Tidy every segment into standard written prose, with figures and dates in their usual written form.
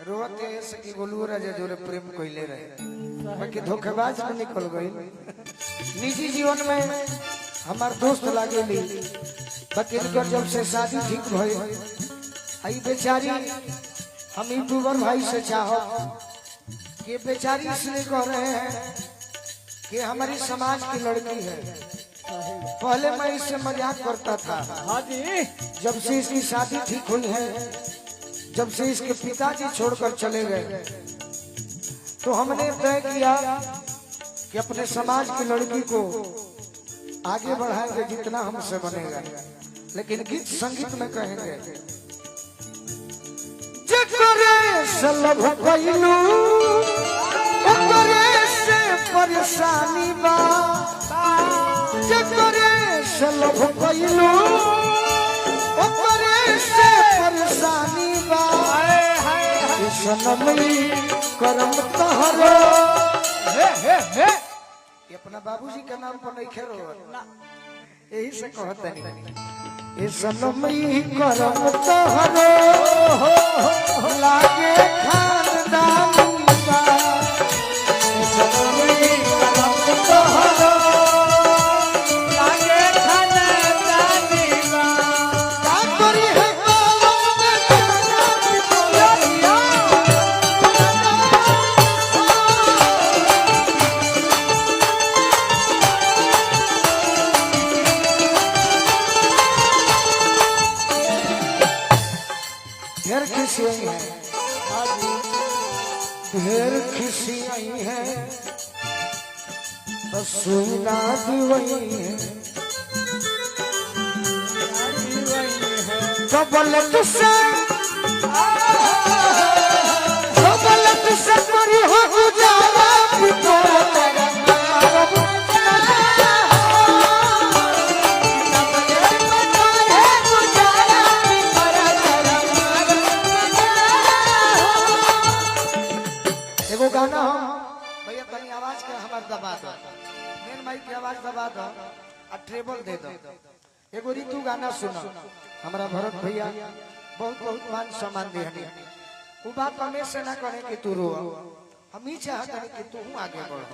रोते से कि गोलू राजा जोरे प्रेम कइले रहे बाकी धोखेबाज में निकल गई। निजी जीवन में हमार दोस्त लागेली बाकी इनकर जब से शादी ठीक भई आई बेचारी हम यूट्यूबर भाई से चाहो कि बेचारी इसलिए कह रहे हैं कि हमारी समाज की लड़की है। पहले मैं इससे मजाक करता था। हाँ जी। जब से इसकी शादी ठीक हुई है, जब से इसके पिताजी छोड़कर चले गए, तो हमने तय किया कि अपने समाज की लड़की को आगे बढ़ाएंगे जितना हमसे बनेगा। लेकिन गीत संगीत में कहेंगे जकरे सलभ कइलू ओकरे से परेशानी बा, जकरे सलभ कइलू ओकरे से परेशानी बा। सनमी करम तहरो ये अपना बाबूजी के नाम पर नहीं खेरो यही से कहते नहीं। ये सनमी करम तहरो लागे खानदानी बा, ये सनमी करम तहरो लागे खानदानी बा। का करी है ढेर खुशी आई है, ढेर खुशी आई है, बस सुना दिवई है। कबलत से करी हो गुजारा गाना हम भैया तनी आवाज के हमार दबा दो, मेन माइक की आवाज दबा दो और ट्रेबल दे दो। एगो ऋतु गाना सुनो हमारा भरत भैया बहुत बहुत मान सम्मान देहनी। वो बात हमें से ना करे कि तू रो, हम ही चाहते हैं कि तू आगे बढ़।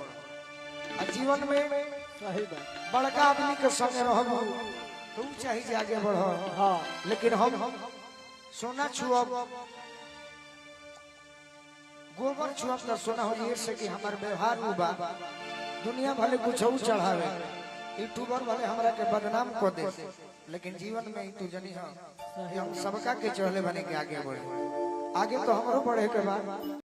और जीवन में सही बात। बड़का आदमी के संग रहबो तू चाहिए आगे बढ़। हाँ। लेकिन हम सोना छुअब गोबर छुअब तो सोना हो ये से कि हमार व्यवहार बा दुनिया भले कुछ चढ़ावे यूट्यूबर भले हमरा के बदनाम को दे, लेकिन जीवन में तू जनी हम सबका के चढ़ले बने के आगे बढ़े। आगे तो हमरो बढ़े के बाद